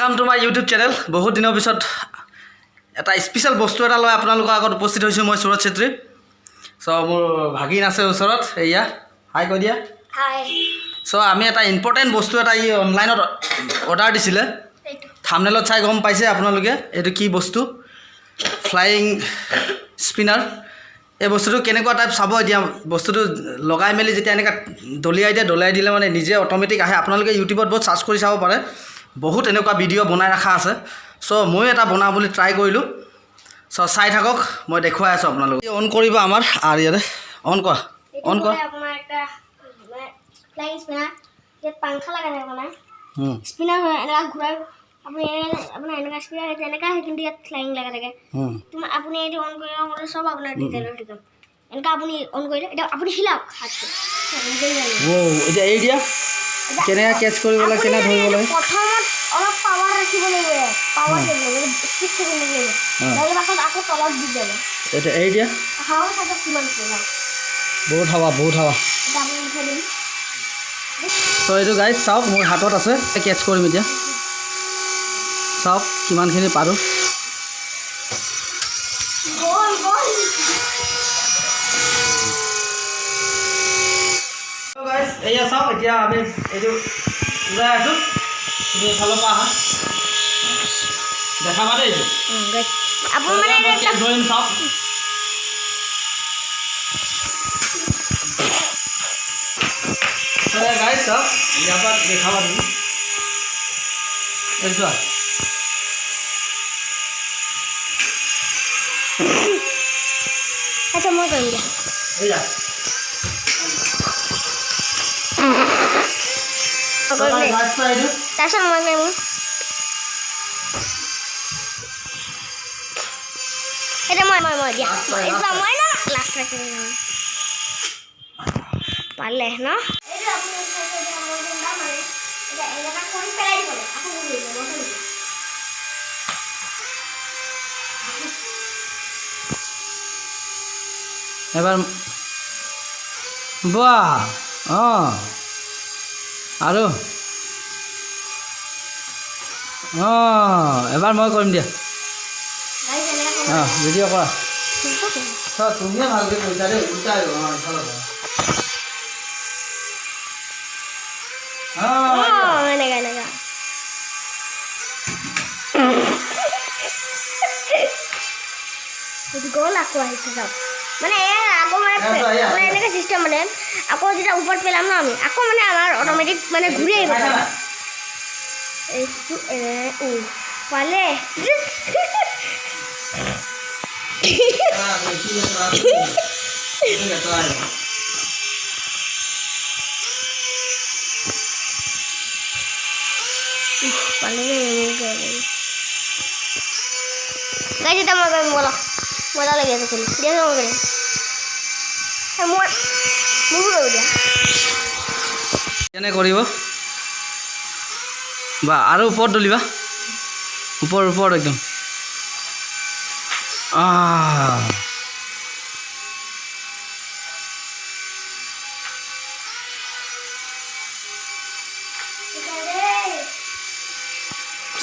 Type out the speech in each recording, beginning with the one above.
welcome to my YouTube channel बहुत दिन पिछत এটা স্পেশাল বস্তু এটা লৈ আপোনালোকৰ আগত উপস্থিত হৈছোঁ মই সুৰজ চেত্ৰী সো মোৰ ভাগিন আছে ওচৰত এয়া হাই কৈ দিয়া হাই সো আমি এটা ইম্পৰ্টেণ্ট বস্তু এটা ই অনলাইনত অৰ্ডাৰ দিছিলে থাম্বনেলত চাই গম পাইছে আপোনালোকে এইটো কি বস্তু ফ্লাইং স্পিনাৰ এই বস্তুটো কেনেকুৱা টাইপ চাব এতিয়া বস্তুটো লগাই মেলি যেতিয়া এনেকৈ দলিয়াই দিলে মানে নিজে অট'মেটিক আহে আপোনালোকে ইউটিউবত বহুত চাৰ্চ কৰি চাব পাৰে বহুত এনেকুৱা ভিডিঅ' বনাই ৰখা আছে সো মই এটা বনাওঁ বুলি ট্ৰাই কৰিলোঁ সো চাই থাকক মই দেখুৱাই আছোঁ আপোনালোকক অন কৰিব আমাৰ আৰু ইয়াতে অন কৰা অন কৰা আপোনাৰ এটা ফ্লাইং স্পিনাৰ ইয়াত পাংখা লাগা থাকে মানে স্পিনাৰ হয় এনেকা ঘূৰাই আপুনি আপোনাৰ এনেকা স্পিনাৰ এনেকা হয় কিন্তু ইয়াত ফ্লাইং লাগা থাকে তুমি আপুনি এইটো অন কৰিব মতে সব আপোনাৰ ডিটেইলত দিম এনেকা আপুনি অন কৰিলে এটা আপুনি হিলাওক হাতটো ও এতিয়া এই দিয়া কেনেকা কেচ কৰিব লাগে কেনে ধৰিব লাগে প্ৰথমত অলপ পাৱাৰ ৰাখিব লাগিব পাৱাৰ দিব লাগিব স্পিড কৰিব লাগিব নহলে পাছত আকৌ তলত দি দিব এটা এই দিয়া হাৱা থাকে কিমান আছে বহুত হাৱা এটা আপুনি উঠাই দিম সো এইটো গাইজ চাওক মোৰ হাতত আছে কেচ কৰিম এতিয়া চাওক কিমানখিনি পাৰোঁ এয়া চাওক এতিয়া আমি এইটো উৰাই আছোঁ তুমি ফালৰ পৰা আহা দেখা পাতে এইটো আপুনি মানে ধৰিম চাওক গাইজ চাওক ইয়াৰ পৰা দেখা পাতে এইটো আচ্ছা মই কৰিম দিয়া এয়া তাৰপিছত মই কৰিম এতিয়া মই দিয়া এইটো মই না লাষ্ট ৰাখিম পালে ন এবাৰ বাহ অঁ আৰু অঁ এবাৰ মই কৰিম দিয়া অঁ ভিডিঅ' কৰা তুমিয়ে ভালকৈ কৰিছা দেই উল্টাই গ'ল আকৌ আহিছে চব মানে আকৌ মানে এনেকৈ চিষ্টেম মানে আকৌ যেতিয়া ওপৰত পেলাম ন আমি আকৌ মানে আমাৰ অট'মেটিক মানে ঘূৰি আহিব এইটো পালে যেতিয়া মই কৰিম ব'লা মজা লাগি আছে খেলি দিয়া মই কৰিম মোৰো কৰিব দিয়া কেনে কৰিব বা আৰু ওপৰত দলিবা ওপৰত একদম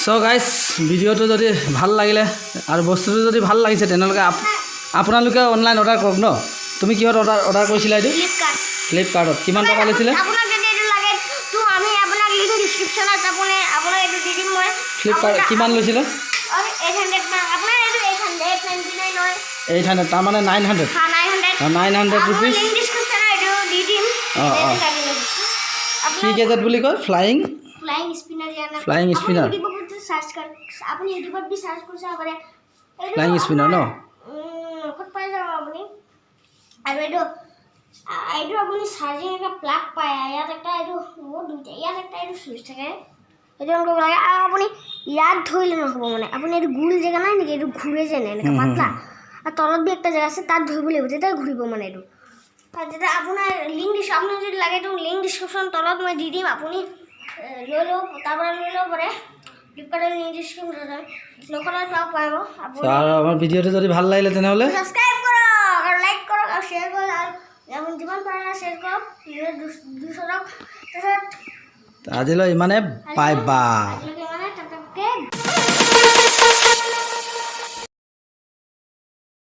সো গাইজ ভিডিঅ'টো যদি ভাল লাগিলে আৰু বস্তুটো যদি ভাল লাগিছে তেনেহ'লে আপোনালোকে অনলাইন অৰ্ডাৰ কৰক ন তুমি কিহত অৰ্ডাৰ কৰিছিলা এইটো ফ্লিপকাৰ্টত কিমান টকা লৈছিলে ফ্লিপকাৰ্ট কিমান লৈছিলে 800 তাৰমানে 900 ৰুপিজ অঁ কি গেজেট বুলি কয় ফ্লাইং স্পিনাৰ আপুনি ইউটিউবত বি সাৰ্চ কৰি চাব পাৰে ফ্লাইং স্পিনাৰ ন খুব পাই যাব আপুনি আৰু এইটো আপুনি চাৰ্জিং এটা প্লাগ পায় ইয়াত একটা এইটো বহুত দুটা ইয়াত একটা এইটো সুইচ থাকে এইটো অন কৰিব লাগে আৰু আপুনি ইয়াত ধৰিলে নহ'ব মানে আপুনি এইটো গোল জেগা নাই নেকি এইটো ঘূৰে যেনে এনেকৈ পাতলা আৰু তলত বি একটা জেগা আছে তাত ধৰিব লাগিব তেতিয়া ঘূৰিব মানে এইটো আৰু তেতিয়া আপোনাৰ লিংক দিছোঁ আপুনি যদি লাগে তো লিংক ডিছক্ৰিপশ্যন তলত মই দি দিম আপুনি লৈ লওক তাৰপৰা লৈ ল'ব পাৰে ফ্লিপকাৰ্টৰ লিংক ডিছক্ৰিপশ্যন লোকেলত পাব আৰু আমাৰ ভিডিঅ'টো যদি ভাল লাগিলে তেনেহ'লে ছাবস্ক্ৰাইব কৰক আৰু লাইক কৰক আৰু শ্বেয়াৰ কৰক আৰু আপুনি যিমান পাৰে শ্বেয়াৰ কৰক দুচৰক তাৰপিছত আজিলৈ ইমানে বাই বাই